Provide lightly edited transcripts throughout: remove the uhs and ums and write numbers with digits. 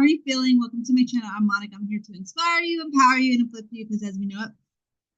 are you feeling? Welcome to my channel. I'm Monica. I'm here to inspire you, empower you, and uplift you because as we know it,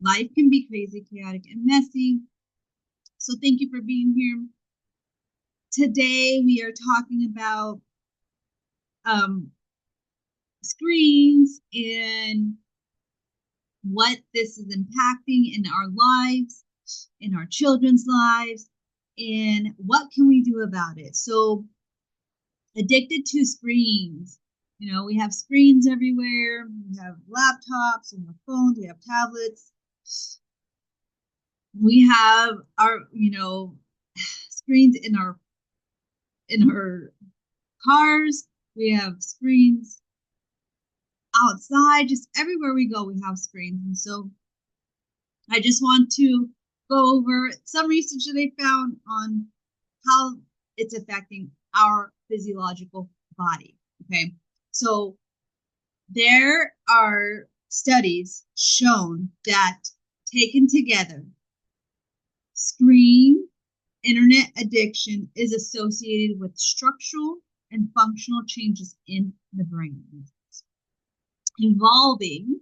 life can be crazy, chaotic, and messy. So thank you for being here. Today we are talking about screens and what this is impacting in our lives, in our children's lives, and what can we do about it. So addicted to screens. You know, we have screens everywhere. We have laptops, we have phones, we have tablets. We have our, screens in our cars. We have screens outside. Just everywhere we go, we have screens. And so I just want to go over some research that I found on how it's affecting our physiological body. Okay. So there are studies shown that taken together, screen internet addiction is associated with structural and functional changes in the brain, involving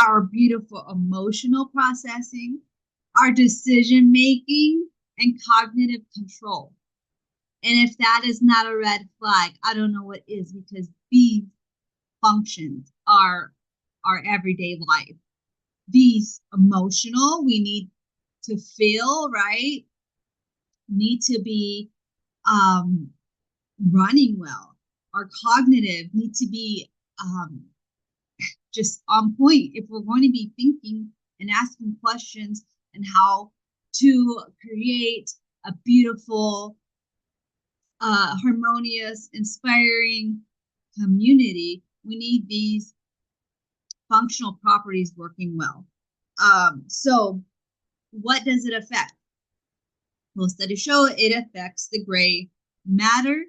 our beautiful emotional processing, our decision making, and cognitive control. And if that is not a red flag, I don't know what is, because these functions are our everyday life. These emotional, we need to feel, right? Need to be running well. Our cognitive need to be just on point if we're going to be thinking and asking questions and how to create a beautiful, harmonious, inspiring community. We need these functional properties working well. So what does it affect? Well, studies show it affects the gray matter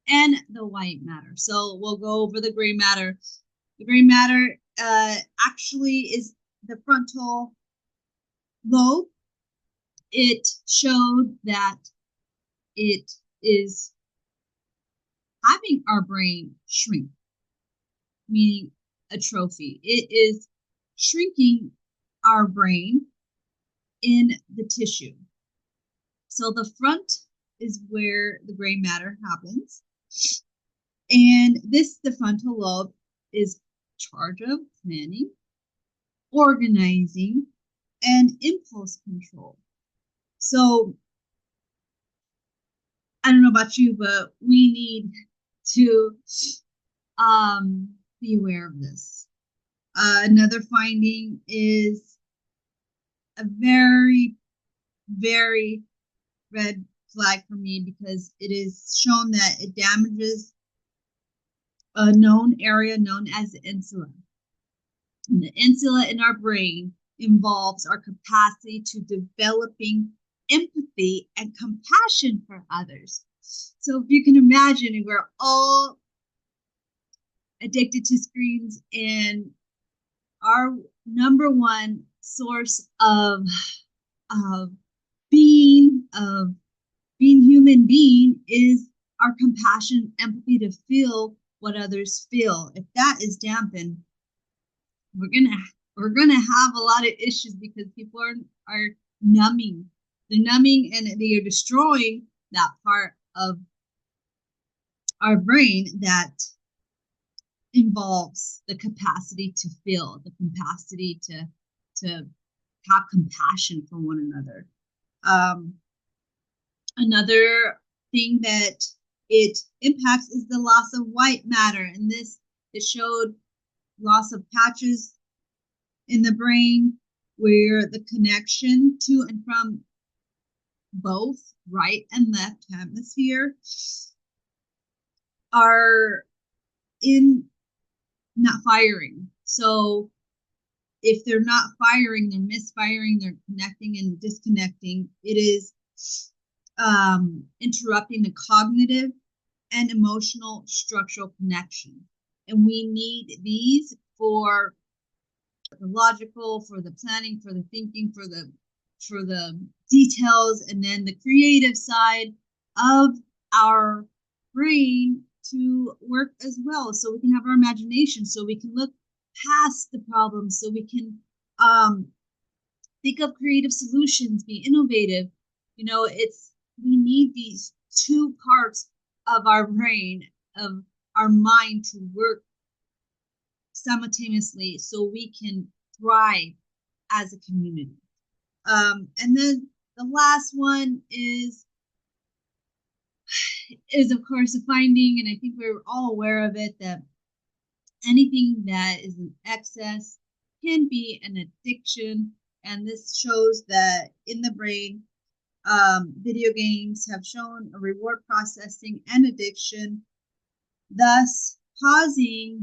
and the white matter. So we'll go over the gray matter. The gray matter actually is the frontal lobe. It showed that it is having our brain shrink, meaning atrophy. It is shrinking our brain in the tissue. So the front is where the gray matter happens. And the frontal lobe, is charge of planning, organizing, and impulse control. So I don't know about you, but we need to be aware of this. Another finding is a very, very red flag for me, because it is shown that it damages a known area known as the insula. And the insula in our brain involves our capacity to developing empathy and compassion for others. So if you can imagine, we're all addicted to screens, and our number one source of being human being is our compassion, empathy, to feel what others feel. If that is dampened, we're gonna have a lot of issues, because people are numbing. They're numbing, and they are destroying that part of our brain that involves the capacity to feel, the capacity to have compassion for one another. Another thing that it impacts is the loss of white matter, and it showed loss of patches in the brain where the connection to and from both right and left hemisphere are not firing. So if they're not firing, they're misfiring, they're connecting and disconnecting. It is interrupting the cognitive and emotional structural connection. And we need these for the logical, for the planning, for the thinking, for the details, and then the creative side of our brain to work as well, so we can have our imagination, so we can look past the problems, so we can think of creative solutions, be innovative. It's we need these two parts of our brain, of our mind, to work simultaneously so we can thrive as a community. And then the last one is of course a finding, and I think we're all aware of it, that anything that is in excess can be an addiction. And this shows that in the brain, video games have shown a reward processing and addiction, thus causing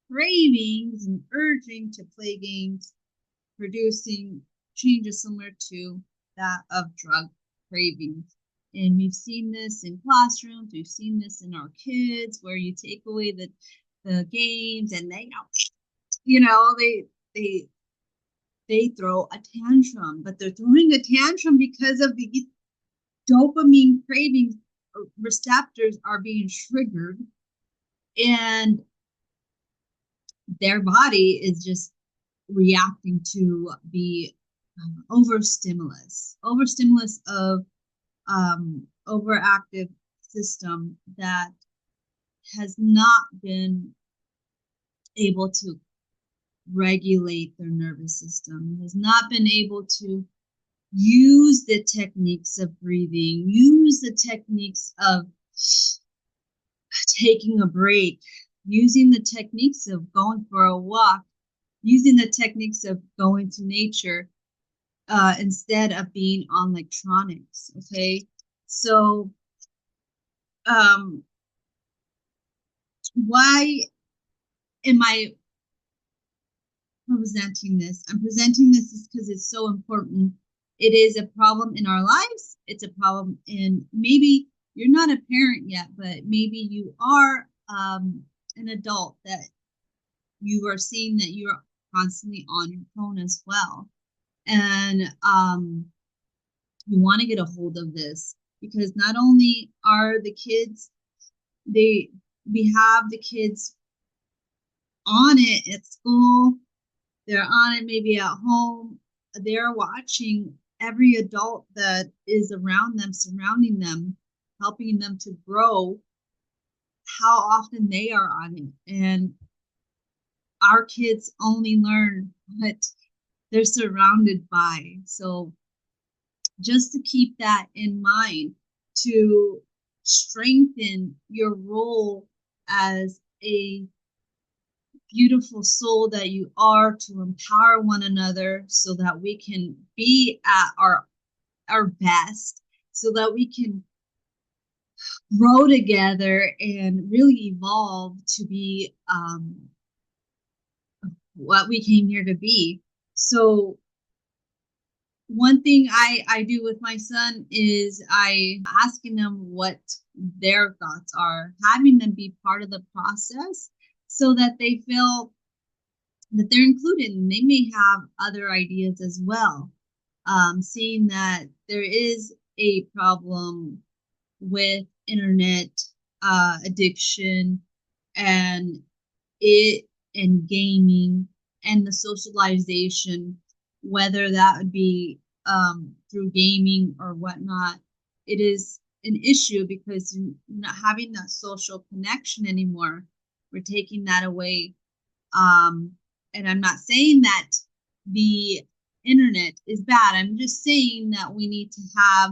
cravings and urging to play games, producing changes similar to that of drug cravings. And we've seen this in classrooms, we've seen this in our kids, where you take away the games and they they throw a tantrum, but they're throwing a tantrum because of the dopamine cravings receptors are being triggered, and their body is just reacting to the overstimulus of overactive system that has not been able to regulate their nervous system, has not been able to use the techniques of breathing, use the techniques of taking a break, using the techniques of going for a walk, using the techniques of going to nature, instead of being on electronics. Okay, so why am I presenting this? I'm presenting this because it's so important. It is a problem in our lives. It's a problem in, maybe you're not a parent yet, but maybe you are an adult that you are seeing that you're constantly on your phone as well. And you want to get a hold of this, because not only are the kids, we have the kids on it at school, they're on it maybe at home, they're watching every adult that is around them, surrounding them, helping them to grow, how often they are on it. And our kids only learn what they're surrounded by. So just to keep that in mind, to strengthen your role as a beautiful soul that you are, to empower one another so that we can be at our best, so that we can grow together and really evolve to be what we came here to be. So one thing I do with my son is I asking them what their thoughts are, having them be part of the process so that they feel that they're included, and they may have other ideas as well. Seeing that there is a problem with internet addiction and gaming and the socialization, whether that would be through gaming or whatnot, it is an issue because you're not having that social connection anymore. We're taking that away. And I'm not saying that the internet is bad. I'm just saying that we need to have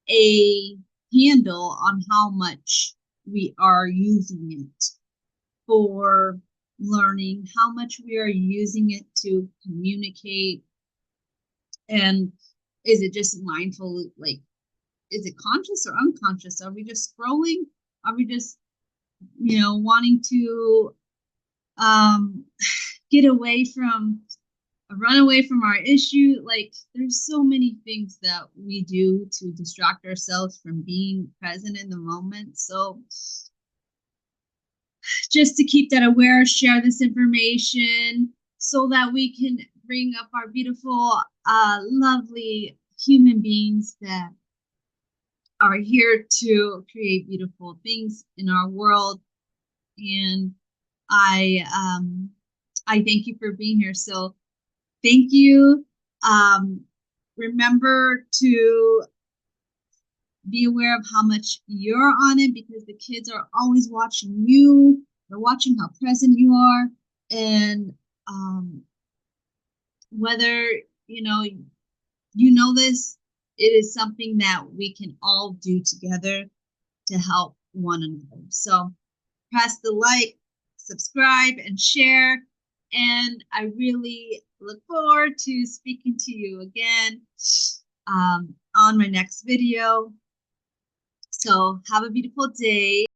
a handle on how much we are using it for learning, how much we are using it to communicate, and is it just mindful, like, is it conscious or unconscious? Are we just scrolling? Are we just wanting to run away from our issue? Like, there's so many things that we do to distract ourselves from being present in the moment. So just to keep that aware, share this information so that we can bring up our beautiful, lovely human beings that are here to create beautiful things in our world. And I thank you for being here. So thank you. Remember to be aware of how much you're on it, because the kids are always watching you. They're watching how present you are. And whether this, it is something that we can all do together to help one another. So press the like, subscribe, and share. And I really look forward to speaking to you again on my next video. So have a beautiful day.